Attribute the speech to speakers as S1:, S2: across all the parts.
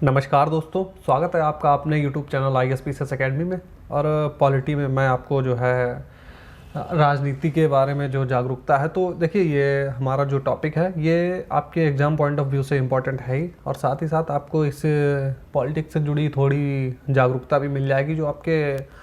S1: नमस्कार दोस्तों, स्वागत है आपका अपने यूट्यूब चैनल ISPCS अकेडमी में। और पॉलिटी में मैं आपको जो है राजनीति के बारे में जो जागरूकता है, तो देखिए ये हमारा जो टॉपिक है ये आपके एग्ज़ाम पॉइंट ऑफ व्यू से इम्पोर्टेंट है ही, और साथ ही साथ आपको इससे पॉलिटिक्स से जुड़ी थोड़ी जागरूकता भी मिल जाएगी जो आपके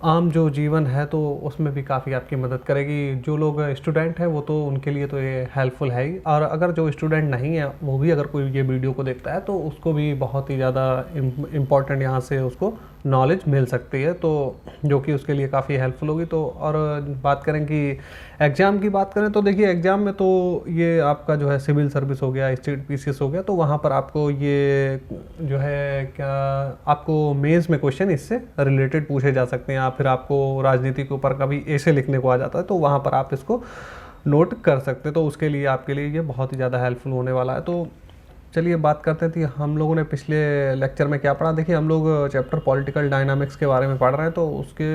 S1: आम जो जीवन है तो उसमें भी काफ़ी आपकी मदद करेगी। जो लोग स्टूडेंट हैं वो तो उनके लिए तो ये हेल्पफुल है ही, और अगर जो स्टूडेंट नहीं है वो भी अगर कोई ये वीडियो को देखता है तो उसको भी बहुत ही ज़्यादा इम्पॉर्टेंट यहाँ से उसको नॉलेज मिल सकती है, तो जो कि उसके लिए काफ़ी हेल्पफुल होगी। तो और बात करें कि एग्ज़ाम की बात करें तो देखिए एग्ज़ाम में तो ये आपका जो है सिविल सर्विस हो गया, स्टेट PCS हो गया, तो वहाँ पर आपको ये जो है क्या आपको मेंस में क्वेश्चन इससे रिलेटेड पूछे जा सकते हैं, या फिर आपको राजनीति के ऊपर कभी ऐसे लिखने को आ जाता है तो वहाँ पर आप इसको नोट कर सकते हैं। तो उसके लिए आपके लिए ये बहुत ही ज़्यादा हेल्पफुल होने वाला है। तो चलिए बात करते हैं कि हम लोगों ने पिछले लेक्चर में क्या पढ़ा। देखिए हम लोग चैप्टर पॉलिटिकल डायनामिक्स के बारे में पढ़ रहे हैं, तो उसके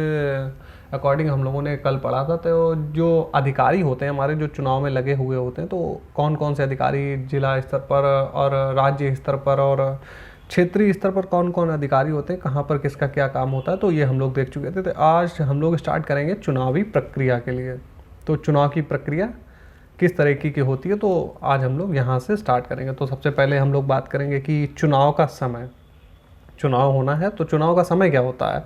S1: अकॉर्डिंग हम लोगों ने कल पढ़ा था। तो जो अधिकारी होते हैं हमारे, जो चुनाव में लगे हुए होते हैं, तो कौन कौन से अधिकारी जिला स्तर पर और राज्य स्तर पर और क्षेत्रीय स्तर पर कौन कौन अधिकारी होते हैं, कहाँ पर किसका क्या काम होता है, तो ये हम लोग देख चुके थे। तो आज हम लोग स्टार्ट करेंगे चुनावी प्रक्रिया के लिए। तो चुनाव की प्रक्रिया किस तरीके की होती है, तो आज हम लोग यहाँ से स्टार्ट करेंगे। तो सबसे पहले हम लोग बात करेंगे कि चुनाव का समय। चुनाव होना है तो चुनाव का समय क्या होता है।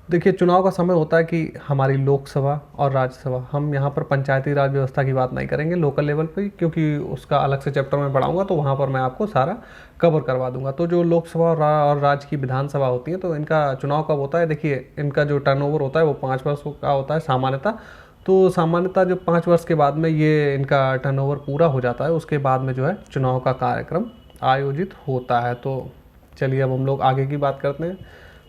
S1: देखिए चुनाव का समय होता है कि हमारी लोकसभा और राज्यसभा, हम यहाँ पर पंचायती राज व्यवस्था की बात नहीं करेंगे लोकल लेवल पे, क्योंकि उसका अलग से चैप्टर में पढ़ाऊंगा, तो वहाँ पर मैं आपको सारा कवर करवा दूंगा। तो जो लोकसभा और राज्य की विधानसभा होती है, तो इनका चुनाव कब होता है। देखिए इनका जो टर्नओवर होता है वो 5 वर्ष का होता है सामान्यतः। तो सामान्यतः जो 5 वर्ष के बाद में ये इनका टर्नओवर पूरा हो जाता है, उसके बाद में जो है चुनाव का कार्यक्रम आयोजित होता है। तो चलिए अब हम लोग आगे की बात करते हैं।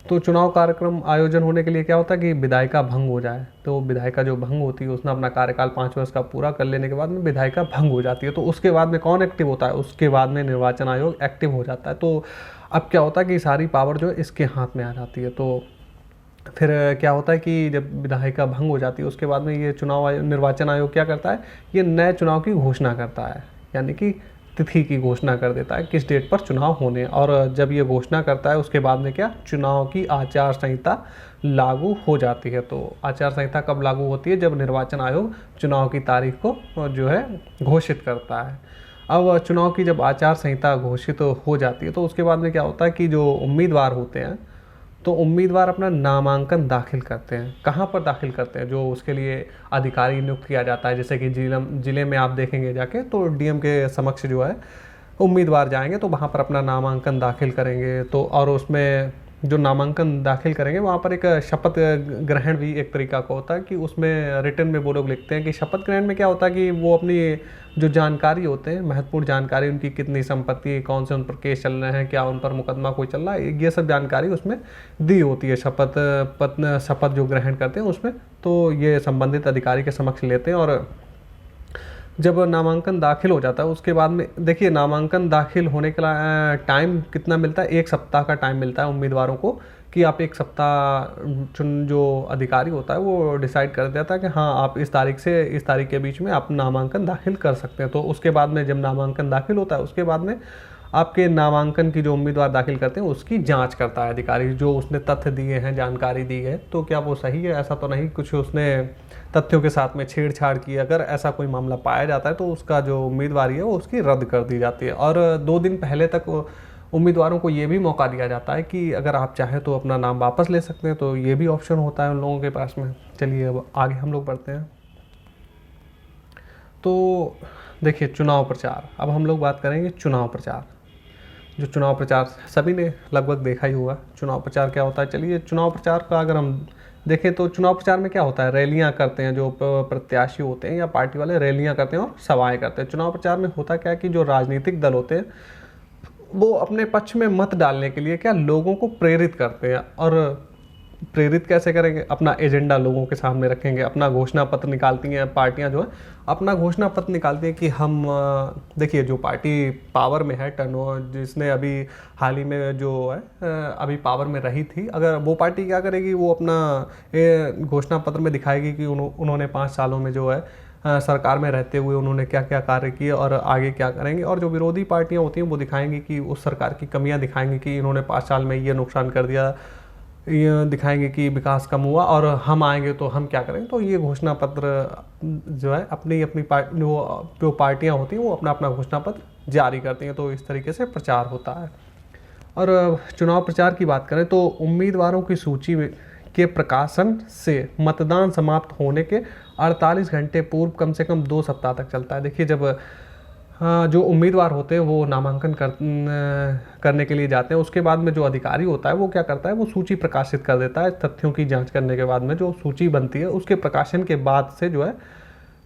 S1: तो चुनाव कार्यक्रम आयोजन होने के लिए क्या होता है कि विधायिका भंग हो जाए। तो विधायिका जो भंग होती है उसने अपना कार्यकाल 5 वर्ष का पूरा कर लेने के बाद में विधायिका भंग हो जाती है। तो उसके बाद में कौन एक्टिव होता है, उसके बाद में निर्वाचन आयोग एक्टिव हो जाता है। तो अब क्या होता है कि सारी पावर जो है इसके हाथ में आ जाती है। तो फिर क्या होता है कि जब विधायिका भंग हो जाती है उसके बाद में ये निर्वाचन आयोग क्या करता है, ये नए चुनाव की घोषणा करता है, यानी कि तिथि की घोषणा कर देता है किस डेट पर चुनाव होने। और जब ये घोषणा करता है उसके बाद में क्या, चुनाव की आचार संहिता लागू हो जाती है। तो आचार संहिता कब लागू होती है, जब निर्वाचन आयोग चुनाव की तारीख को जो है घोषित करता है। अब चुनाव की जब आचार संहिता घोषित हो जाती है तो उसके बाद में क्या होता है कि जो उम्मीदवार होते हैं, तो उम्मीदवार अपना नामांकन दाखिल करते हैं। कहाँ पर दाखिल करते हैं, जो उसके लिए अधिकारी नियुक्त किया जाता है, जैसे कि जिले में आप देखेंगे जाके तो DM के समक्ष जो है उम्मीदवार जाएंगे, तो वहाँ पर अपना नामांकन दाखिल करेंगे। तो और उसमें जो नामांकन दाखिल करेंगे वहाँ पर एक शपथ ग्रहण भी एक तरीका का होता है, कि उसमें रिटर्न में वो लोग लिखते हैं कि शपथ ग्रहण में क्या होता है कि वो अपनी जो जानकारी होते हैं, महत्वपूर्ण जानकारी, उनकी कितनी संपत्ति, कौन से उन पर केस चल रहे हैं, क्या उन पर मुकदमा कोई चल रहा है, ये सब जानकारी उसमें दी होती है शपथ जो ग्रहण करते हैं उसमें। तो ये संबंधित अधिकारी के समक्ष लेते हैं। और जब नामांकन दाखिल हो जाता है उसके बाद में देखिए नामांकन दाखिल होने के लिए टाइम कितना मिलता है, 1 सप्ताह का टाइम मिलता है उम्मीदवारों को, कि आप 1 सप्ताह जो अधिकारी होता है वो डिसाइड कर देता है कि हाँ आप इस तारीख से इस तारीख के बीच में आप नामांकन दाखिल कर सकते हैं। तो उसके बाद में जब नामांकन दाखिल होता है उसके बाद में आपके नामांकन की जो उम्मीदवार दाखिल करते हैं उसकी जांच करता है अधिकारी, जो उसने तथ्य दिए हैं, जानकारी दी है, तो क्या वो सही है, ऐसा तो नहीं कुछ उसने तथ्यों के साथ में छेड़छाड़ की। अगर ऐसा कोई मामला पाया जाता है तो उसका जो उम्मीदवारी है वो उसकी रद्द कर दी जाती है। और 2 दिन पहले तक उम्मीदवारों को ये भी मौका दिया जाता है कि अगर आप चाहें तो अपना नाम वापस ले सकते हैं, तो ये भी ऑप्शन होता है उन लोगों के पास में। चलिए अब आगे हम लोग बढ़ते हैं। तो देखिए चुनाव प्रचार, अब हम लोग बात करेंगे चुनाव प्रचार। जो चुनाव प्रचार सभी ने लगभग देखा ही होगा, चुनाव प्रचार क्या होता है। चलिए चुनाव प्रचार का अगर हम देखें तो चुनाव प्रचार में क्या होता है, रैलियां करते हैं, जो प्रत्याशी होते हैं या पार्टी वाले रैलियां करते हैं और सभाएं करते हैं। चुनाव प्रचार में होता क्या है कि जो राजनीतिक दल होते हैं वो अपने पक्ष में मत डालने के लिए क्या लोगों को प्रेरित करते हैं। और प्रेरित कैसे करेंगे, अपना एजेंडा लोगों के सामने रखेंगे, अपना घोषणा पत्र निकालती हैं पार्टियां, जो है अपना घोषणा पत्र निकालती हैं कि हम देखिए जो पार्टी पावर में है, जिसने अभी हाल ही में जो है अभी पावर में रही थी, अगर वो पार्टी क्या करेगी, वो अपना घोषणा पत्र में दिखाएगी कि उन्होंने 5 सालों में जो है सरकार में रहते हुए उन्होंने क्या क्या कार्य किए और आगे क्या करेंगे। और जो विरोधी पार्टियां होती हैं वो दिखाएंगी कि उस सरकार की कमियां दिखाएंगी कि इन्होंने 5 साल में ये नुकसान कर दिया, ये दिखाएंगे कि विकास कम हुआ और हम आएंगे तो हम क्या करेंगे। तो ये घोषणा पत्र जो है अपनी अपनी जो पार्टियां होती हैं वो अपना अपना घोषणा पत्र जारी करती हैं। तो इस तरीके से प्रचार होता है। और चुनाव प्रचार की बात करें तो उम्मीदवारों की सूची के प्रकाशन से मतदान समाप्त होने के 48 घंटे पूर्व कम से कम 2 सप्ताह तक चलता है। देखिए, जब जो उम्मीदवार होते हैं वो नामांकन करने के लिए जाते हैं, उसके बाद में जो अधिकारी होता है वो क्या करता है, वो सूची प्रकाशित कर देता है। तथ्यों की जांच करने के बाद में जो सूची बनती है उसके प्रकाशन के बाद से जो है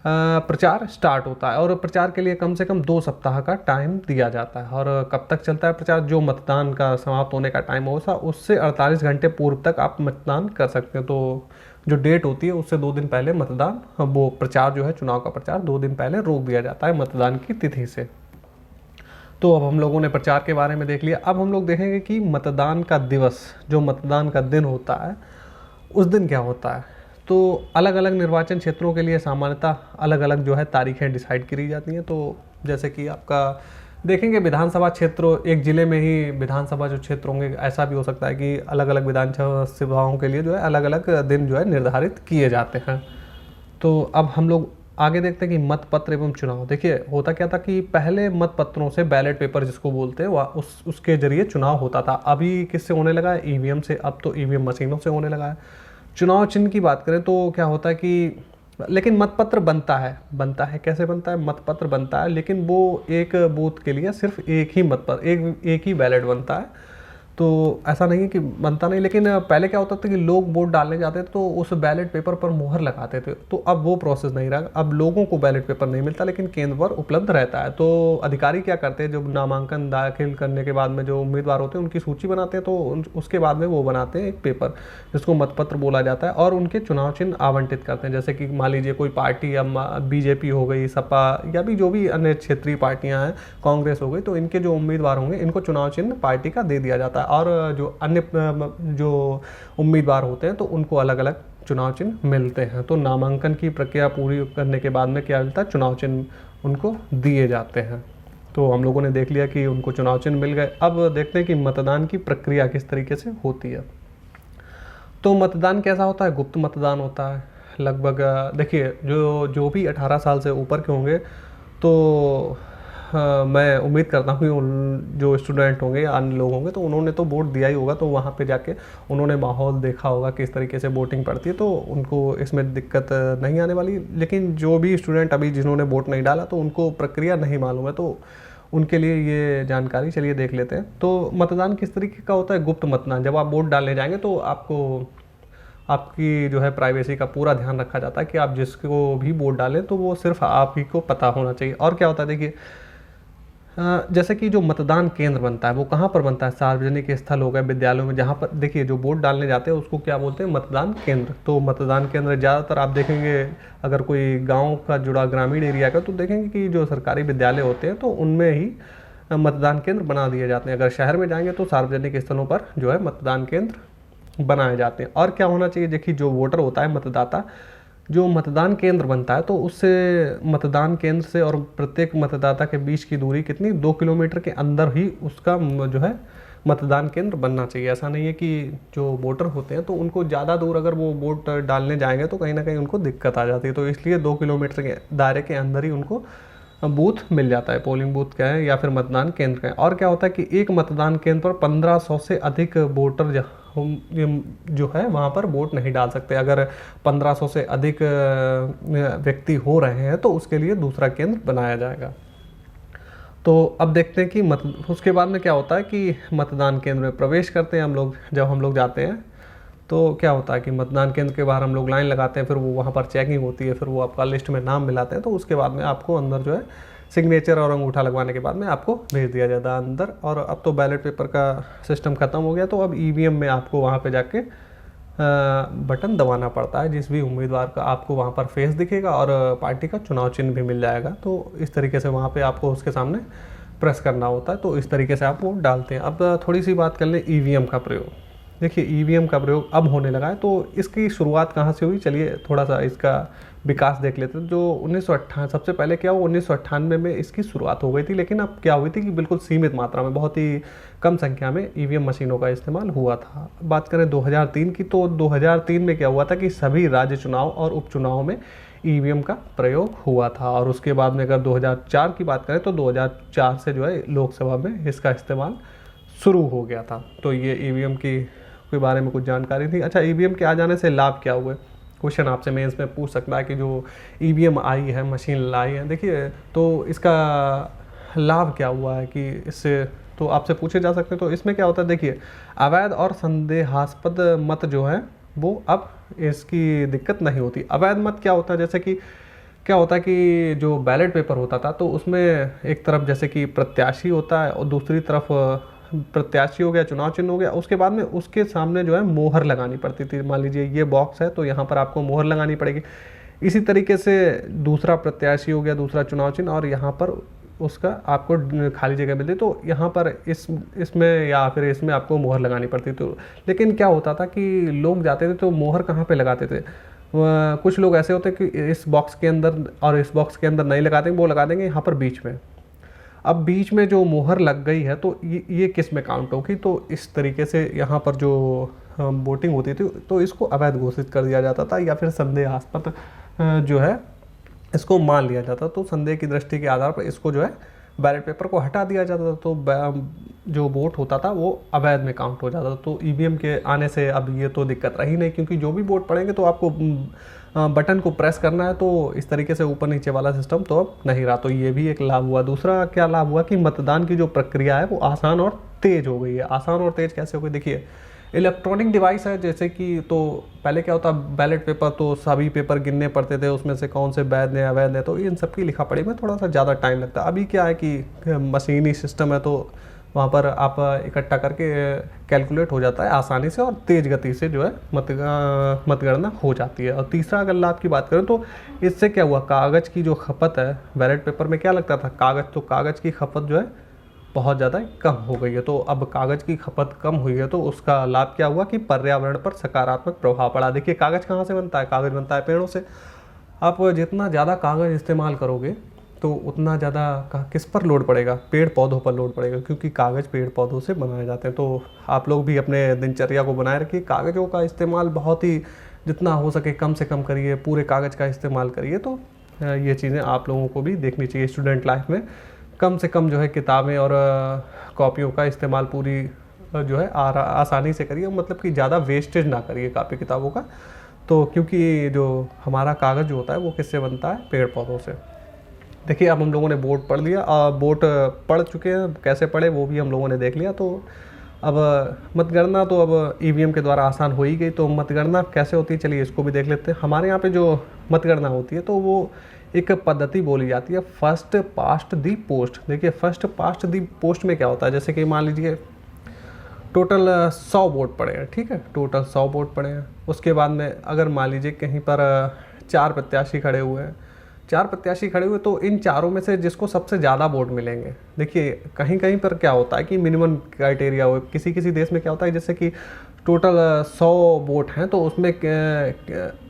S1: प्रचार स्टार्ट होता है। और प्रचार के लिए कम से कम 2 सप्ताह का टाइम दिया जाता है। और कब तक चलता है प्रचार, जो मतदान का समाप्त होने का टाइम होगा उससे 48 घंटे पूर्व तक आप मतदान कर सकते हैं। तो जो डेट होती है उससे 2 दिन पहले मतदान, वो प्रचार जो है चुनाव का प्रचार 2 दिन पहले रोक दिया जाता है मतदान की तिथि से। तो अब हम लोगों ने प्रचार के बारे में देख लिया। अब हम लोग देखेंगे कि मतदान का दिवस, जो मतदान का दिन होता है, उस दिन क्या होता है। तो अलग अलग निर्वाचन क्षेत्रों के लिए सामान्यतः अलग अलग जो है तारीखें डिसाइड करी जाती हैं। तो जैसे कि आपका देखेंगे विधानसभा क्षेत्र, एक ज़िले में ही विधानसभा जो क्षेत्र होंगे, ऐसा भी हो सकता है कि अलग अलग विधानसभाओं के लिए जो है अलग अलग दिन जो है निर्धारित किए जाते हैं। तो अब हम लोग आगे देखते हैं कि मतपत्र एवं चुनाव। देखिए, होता क्या था कि पहले मतपत्रों से, बैलेट पेपर जिसको बोलते हैं, वह उसके जरिए चुनाव होता था। अभी किससे होने लगा है, ईवीएम से। अब तो ईवीएम मशीनों से होने लगा है। चुनाव चिन्ह की बात करें तो क्या होता है कि, लेकिन मतपत्र बनता है कैसे बनता है, मतपत्र बनता है लेकिन वो एक बूथ के लिए सिर्फ एक ही मतपत्र, एक ही बैलेट बनता है। तो ऐसा नहीं है कि बनता नहीं, लेकिन पहले क्या होता था कि लोग वोट डालने जाते थे तो उस बैलेट पेपर पर मुहर लगाते थे। तो अब वो प्रोसेस नहीं रहा, अब लोगों को बैलेट पेपर नहीं मिलता लेकिन केंद्र पर उपलब्ध रहता है। तो अधिकारी क्या करते हैं, जब नामांकन दाखिल करने के बाद में जो उम्मीदवार होते हैं उनकी सूची बनाते हैं, तो उसके बाद में वो बनाते हैं एक पेपर जिसको मतपत्र बोला जाता है और उनके चुनाव चिन्ह आवंटित करते हैं। जैसे कि मान लीजिए कोई पार्टी, या बीजेपी हो गई, सपा, या भी जो भी अन्य क्षेत्रीय पार्टियां हैं, कांग्रेस हो गई, तो इनके जो उम्मीदवार होंगे इनको चुनाव चिन्ह पार्टी का दे दिया जाता है। और जो अन्य जो उम्मीदवार होते हैं तो उनको अलग अलग चुनाव चिन्ह मिलते हैं। तो नामांकन की प्रक्रिया पूरी करने के बाद में क्या मिलता है, चुनाव चिन्ह उनको दिए जाते हैं। तो हम लोगों ने देख लिया कि उनको चुनाव चिन्ह मिल गए। अब देखते हैं कि मतदान की प्रक्रिया किस तरीके से होती है। तो मतदान कैसा होता है, गुप्त मतदान होता है। लगभग देखिए, जो भी 18 साल से ऊपर के होंगे तो मैं उम्मीद करता हूँ कि जो स्टूडेंट होंगे या अन्य लोग होंगे तो उन्होंने तो वोट दिया ही होगा। तो वहाँ पे जाके उन्होंने माहौल देखा होगा किस तरीके से वोटिंग पड़ती है, तो उनको इसमें दिक्कत नहीं आने वाली। लेकिन जो भी स्टूडेंट अभी जिन्होंने वोट नहीं डाला तो उनको प्रक्रिया नहीं मालूम है, तो उनके लिए ये जानकारी चलिए देख लेते हैं। तो मतदान किस तरीके का होता है, गुप्त मतदान। जब आप वोट डालने जाएंगे तो आपकी जो है प्राइवेसी का पूरा ध्यान रखा जाता है कि आप जिसको भी वोट डालें तो वो सिर्फ आप ही को पता होना चाहिए। और क्या होता है, देखिए, जैसे कि जो मतदान केंद्र बनता है वो कहाँ पर बनता है, सार्वजनिक स्थल हो गए, विद्यालयों में, जहाँ पर देखिए जो वोट डालने जाते हैं उसको क्या बोलते हैं, मतदान केंद्र। तो मतदान केंद्र ज़्यादातर आप देखेंगे, अगर कोई गांव का जुड़ा ग्रामीण एरिया का, तो देखेंगे कि जो सरकारी विद्यालय होते हैं तो उनमें ही मतदान केंद्र बना दिए जाते हैं। अगर शहर में जाएंगे तो सार्वजनिक स्थलों पर जो है मतदान केंद्र बनाए जाते हैं। और क्या होना चाहिए, देखिए जो वोटर होता है, मतदाता, जो मतदान केंद्र बनता है तो उससे, मतदान केंद्र से और प्रत्येक मतदाता के बीच की दूरी कितनी, 2 किलोमीटर के अंदर ही उसका जो है मतदान केंद्र बनना चाहिए। ऐसा नहीं है कि जो वोटर होते हैं तो उनको ज़्यादा दूर अगर वो वोट डालने जाएंगे तो कहीं ना कहीं उनको दिक्कत आ जाती है। तो इसलिए 2 किलोमीटर के दायरे के अंदर ही उनको बूथ मिल जाता है, पोलिंग बूथ का है या फिर मतदान केंद्र का है। और क्या होता है कि एक मतदान केंद्र पर 1500 से अधिक वोटर जो है वहाँ पर वोट नहीं डाल सकते। अगर 1500 से अधिक व्यक्ति हो रहे हैं तो उसके लिए दूसरा केंद्र बनाया जाएगा। तो अब देखते हैं कि उसके बाद में क्या होता है कि मतदान केंद्र में प्रवेश करते हैं हम लोग। जब हम लोग जाते हैं तो क्या होता है कि मतदान केंद्र के बाहर हम लोग लाइन लगाते हैं, फिर वो वहाँ पर चेकिंग होती है, फिर वो आपका लिस्ट में नाम मिलाते हैं, तो उसके बाद में आपको अंदर जो है सिग्नेचर और अंगूठा लगवाने के बाद में आपको भेज दिया जाता है अंदर। और अब तो बैलेट पेपर का सिस्टम ख़त्म हो गया, तो अब ईवीएम में आपको वहाँ पे जाके बटन दबाना पड़ता है। जिस भी उम्मीदवार का आपको वहाँ पर फेस दिखेगा और पार्टी का चुनाव चिन्ह भी मिल जाएगा। तो इस तरीके से वहाँ पे आपको उसके सामने प्रेस करना होता है। तो इस तरीके से आप वोट डालते हैं। अब थोड़ी सी बात कर लें ईवीएम का प्रयोग। देखिए ईवीएम का प्रयोग अब होने लगा है, तो इसकी शुरुआत कहाँ से हुई, चलिए थोड़ा सा इसका विकास देख लेते हैं। जो 1998 सबसे पहले क्या हुआ, 1998 में इसकी शुरुआत हो गई थी, लेकिन अब क्या हुई थी कि बिल्कुल सीमित मात्रा में, बहुत ही कम संख्या में ईवीएम मशीनों का इस्तेमाल हुआ था। बात करें 2003 की, तो 2003 में क्या हुआ था कि सभी राज्य चुनाव और उपचुनाव में ईवीएम का प्रयोग हुआ था। और उसके बाद में अगर 2004 की बात करें तो 2004 से जो है लोकसभा में इसका इस्तेमाल शुरू हो गया था। तो ये ईवीएम के बारे में कुछ जानकारी थी। अच्छा, ईवीएम के आ जाने से लाभ क्या हुए, क्वेश्चन आपसे मेंस में पूछ सकता है कि जो ईवीएम आई है, मशीन लाई है, देखिए तो इसका लाभ क्या हुआ है कि इससे तो आपसे पूछे जा सकते हैं। तो इसमें क्या होता है, देखिए अवैध और संदेहास्पद मत जो है वो अब इसकी दिक्कत नहीं होती। अवैध मत क्या होता है, जैसे कि क्या होता है कि जो बैलेट पेपर होता था तो उसमें एक तरफ जैसे कि प्रत्याशी होता है और दूसरी तरफ प्रत्याशी हो गया, चुनाव चिन्ह हो गया, उसके बाद में उसके सामने जो है मोहर लगानी पड़ती थी। मान लीजिए ये बॉक्स है तो यहाँ पर आपको मोहर लगानी पड़ेगी। इसी तरीके से दूसरा प्रत्याशी हो गया, दूसरा चुनाव चिन्ह, और यहाँ पर उसका आपको खाली जगह मिलती, तो यहाँ पर इसमें या फिर इसमें आपको मोहर लगानी पड़ती। तो लेकिन क्या होता था कि लोग जाते थे तो मोहर कहाँ पे लगाते थे, कुछ लोग ऐसे होते कि इस बॉक्स के अंदर और इस बॉक्स के अंदर नहीं लगा देंगे, वो लगा देंगे यहाँ पर बीच में। अब बीच में जो मोहर लग गई है तो ये किस में काउंट होगी, तो इस तरीके से यहाँ पर जो वोटिंग होती थी तो इसको अवैध घोषित कर दिया जाता था या फिर संदेहास्पद जो है इसको मान लिया जाता। तो संदेह की दृष्टि के आधार पर इसको जो है बैलेट पेपर को हटा दिया जाता था, तो जो वोट होता था वो अवैध में काउंट हो जाता था। तो ईवीएम के आने से अब ये तो दिक्कत रही नहीं, क्योंकि जो भी वोट पड़ेंगे तो आपको बटन को प्रेस करना है, तो इस तरीके से ऊपर नीचे वाला सिस्टम तो अब नहीं रहा। तो ये भी एक लाभ हुआ। दूसरा क्या लाभ हुआ कि मतदान की जो प्रक्रिया है वो आसान और तेज हो गई है। आसान और तेज कैसे हो गई, देखिए इलेक्ट्रॉनिक डिवाइस है, जैसे कि तो पहले क्या होता बैलेट पेपर तो सभी पेपर गिनने पड़ते थे, उसमें से कौन से वैध हैं अवैध हैं, तो इन सब की लिखा पढ़ी में थोड़ा सा ज़्यादा टाइम लगता है। अभी क्या है कि मशीनी सिस्टम है, तो वहाँ पर आप इकट्ठा करके कैलकुलेट हो जाता है आसानी से और तेज़ गति से जो है मतगणना हो जाती है। और तीसरा अगर लाभ की बात करें तो इससे क्या हुआ, कागज़ की जो खपत है, बैलेट पेपर में क्या लगता था कागज़, तो कागज़ की खपत जो है बहुत ज़्यादा कम हो गई है। तो अब कागज़ की खपत कम हुई है तो उसका लाभ क्या हुआ कि पर्यावरण पर सकारात्मक प्रभाव पड़ा। देखिए कागज़ कहाँ से बनता है, कागज़ बनता है पेड़ों से। आप जितना ज़्यादा कागज़ इस्तेमाल करोगे तो उतना ज़्यादा किस पर लोड पड़ेगा, पेड़ पौधों पर लोड पड़ेगा, क्योंकि कागज़ पेड़ पौधों से बनाए जाते हैं। तो आप लोग भी अपने दिनचर्या को बनाए रखिए, कागज़ों का इस्तेमाल बहुत ही जितना हो सके कम से कम करिए, पूरे कागज़ का इस्तेमाल करिए। तो ये चीज़ें आप लोगों को भी देखनी चाहिए। स्टूडेंट लाइफ में कम से कम जो है किताबें और कॉपियों का इस्तेमाल पूरी जो है आसानी से करिए, मतलब कि ज़्यादा वेस्टेज ना करिए कापी किताबों का। तो क्योंकि जो हमारा कागज़ जो होता है वो किससे बनता है, पेड़ पौधों से। देखिए अब हम लोगों ने बोर्ड पढ़ लिया, बोर्ड पढ़ चुके हैं, कैसे पढ़े वो भी हम लोगों ने देख लिया। तो अब मतगणना तो अब ईवीएम के द्वारा आसान हो ही गई। तो मतगणना कैसे होती है चलिए इसको भी देख लेते हैं। हमारे यहाँ पे जो मतगणना होती है तो वो एक पद्धति बोली जाती है फर्स्ट पास्ट दी पोस्ट। देखिए फर्स्ट पास्ट दी पोस्ट में क्या होता है, जैसे कि मान लीजिए टोटल 100 वोट पड़े हैं, ठीक है, टोटल 100 वोट पड़े हैं। उसके बाद में अगर मान लीजिए कहीं पर 4 प्रत्याशी खड़े हुए हैं, 4 प्रत्याशी खड़े हुए, तो इन चारों में से जिसको सबसे ज़्यादा वोट मिलेंगे, देखिए कहीं कहीं पर क्या होता है कि मिनिमम क्राइटेरिया हो, किसी किसी देश में क्या होता है जैसे कि टोटल 100 वोट हैं तो उसमें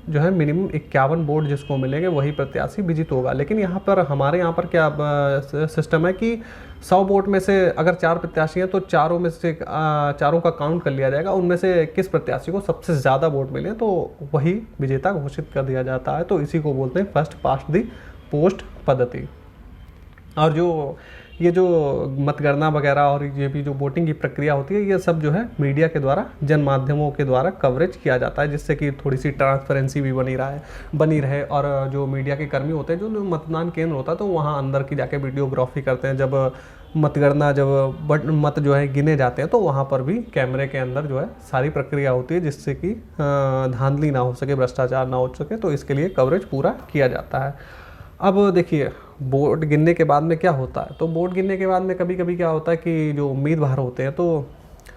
S1: जो है मिनिमम 51 वोट जिसको मिलेंगे वही प्रत्याशी विजित होगा। लेकिन यहाँ पर हमारे यहाँ पर क्या सिस्टम है कि 100 वोट में से अगर 4 प्रत्याशी हैं तो चारों में से चारों का काउंट कर लिया जाएगा, उनमें से किस प्रत्याशी को सबसे ज़्यादा वोट मिले तो वही विजेता घोषित कर दिया जाता है। तो इसी को बोलते हैं फर्स्ट पास्ट दी पोस्ट पद्धति। और जो ये जो मतगणना वगैरह और ये भी जो वोटिंग की प्रक्रिया होती है ये सब जो है मीडिया के द्वारा, जन माध्यमों के द्वारा कवरेज किया जाता है, जिससे कि थोड़ी सी ट्रांसपेरेंसी भी बनी रहे। और जो मीडिया के कर्मी होते हैं, जो मतदान केंद्र होता है तो वहाँ अंदर की जाके वीडियोग्राफी करते हैं। जब मतगणना जब मत जो है गिने जाते हैं तो वहाँ पर भी कैमरे के अंदर जो है सारी प्रक्रिया होती है, जिससे कि धांधली ना हो सके, भ्रष्टाचार ना हो सके। तो इसके लिए कवरेज पूरा किया जाता है। अब देखिए वोट गिनने के बाद में क्या होता है, तो वोट गिनने के बाद में कभी कभी क्या होता है कि जो उम्मीदवार होते हैं तो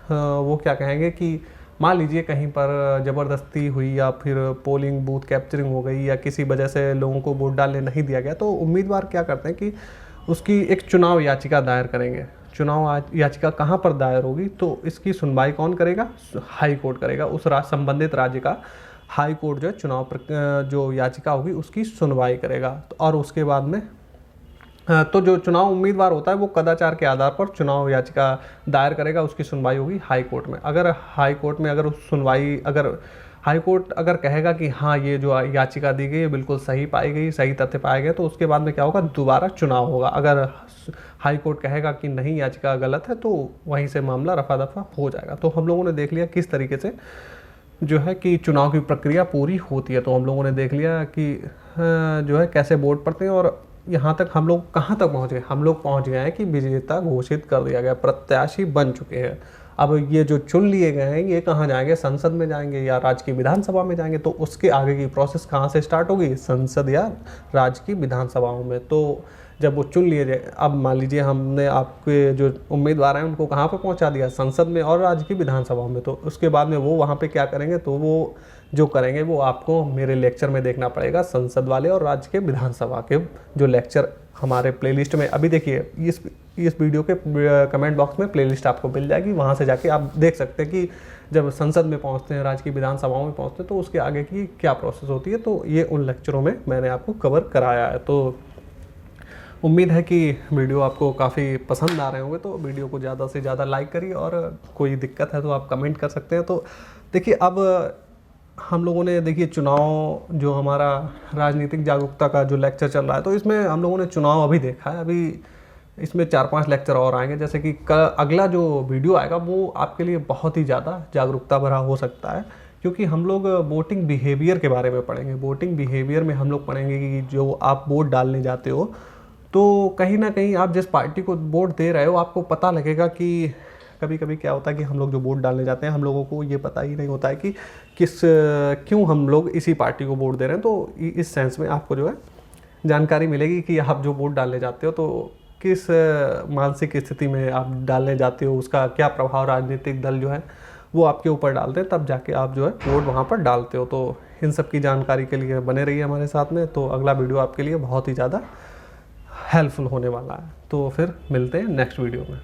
S1: वो क्या कहेंगे कि मान लीजिए कहीं पर ज़बरदस्ती हुई या फिर पोलिंग बूथ कैप्चरिंग हो गई या किसी वजह से लोगों को वोट डालने नहीं दिया गया, तो उम्मीदवार क्या करते हैं कि उसकी एक चुनाव याचिका दायर करेंगे। चुनाव याचिका कहाँ पर दायर होगी, तो इसकी सुनवाई कौन करेगा? हाई कोर्ट करेगा। उस संबंधित राज्य का हाई कोर्ट जो है चुनाव जो याचिका होगी उसकी सुनवाई करेगा। तो और उसके बाद में तो जो चुनाव उम्मीदवार होता है वो कदाचार के आधार पर चुनाव याचिका दायर करेगा, उसकी सुनवाई होगी हाई कोर्ट में। अगर हाई कोर्ट में अगर सुनवाई हाई कोर्ट अगर कहेगा कि हाँ ये जो याचिका दी गई है बिल्कुल सही पाई गई, सही तथ्य पाए गए, तो उसके बाद में क्या होगा? दोबारा चुनाव होगा। अगर हाई कोर्ट कहेगा कि नहीं याचिका गलत है, तो वहीं से मामला रफा दफा हो जाएगा। तो हम लोगों ने देख लिया किस तरीके से जो है कि चुनाव की प्रक्रिया पूरी होती है। तो हम लोगों ने देख लिया कि जो है कैसे वोट पड़ते हैं, और यहाँ तक हम लोग कहाँ तक पहुँच गए? हम लोग पहुँच गए हैं कि विजेता घोषित कर दिया गया, प्रत्याशी बन चुके हैं। अब ये जो चुन लिए गए हैं ये कहाँ जाएंगे? संसद में जाएंगे या राज्य की विधानसभा में जाएंगे? तो उसके आगे की प्रोसेस कहाँ से स्टार्ट होगी? संसद या राज्य की विधानसभाओं में। तो जब वो चुन लिए जाए, अब मान लीजिए हमने आपके जो उम्मीदवार हैं उनको कहाँ पे पहुँचा दिया? संसद में और राज्य की विधानसभाओं में। तो उसके बाद में वो वहाँ पे क्या करेंगे? तो वो जो करेंगे वो आपको मेरे लेक्चर में देखना पड़ेगा, संसद वाले और राज्य के विधानसभा के जो लेक्चर हमारे प्लेलिस्ट में। अभी देखिए इस वीडियो के कमेंट बॉक्स में प्लेलिस्ट आपको मिल जाएगी, वहाँ से जाके आप देख सकते हैं कि जब संसद में पहुँचते हैं, राज्य की विधानसभाओं में पहुँचते हैं, तो उसके आगे की क्या प्रोसेस होती है। तो ये उन लेक्चरों में मैंने आपको कवर कराया है। तो उम्मीद है कि वीडियो आपको काफ़ी पसंद आ रहे होंगे। तो वीडियो को ज़्यादा से ज़्यादा लाइक करिए, और कोई दिक्कत है तो आप कमेंट कर सकते हैं। तो देखिए अब हम लोगों ने देखिए चुनाव जो हमारा राजनीतिक जागरूकता का जो लेक्चर चल रहा है, तो इसमें हम लोगों ने चुनाव अभी देखा है। अभी इसमें 4-5 लेक्चर और आएंगे, जैसे कि अगला जो वीडियो आएगा वो आपके लिए बहुत ही ज़्यादा जागरूकता भरा हो सकता है, क्योंकि हम लोग वोटिंग बिहेवियर के बारे में पढ़ेंगे। वोटिंग बिहेवियर में हम लोग पढ़ेंगे कि जो आप वोट डालने जाते हो, तो कहीं ना कहीं आप जिस पार्टी को वोट दे रहे हो आपको पता लगेगा कि कभी कभी क्या होता है कि हम लोग जो वोट डालने जाते हैं, हम लोगों को ये पता ही नहीं होता है कि क्यों हम लोग इसी पार्टी को वोट दे रहे हैं। तो इस सेंस में आपको जो है जानकारी मिलेगी कि आप जो वोट डालने जाते हो तो किस मानसिक स्थिति में आप डालने जाते हो, उसका क्या प्रभाव राजनीतिक दल जो है वो आपके ऊपर डालते हैं, तब जाके आप जो है वोट वहाँ पर डालते हो। तो इन सब की जानकारी के लिए बने रहिए हमारे साथ में। तो अगला वीडियो आपके लिए बहुत ही ज़्यादा हेल्पफुल होने वाला है। तो फिर मिलते हैं नेक्स्ट वीडियो में।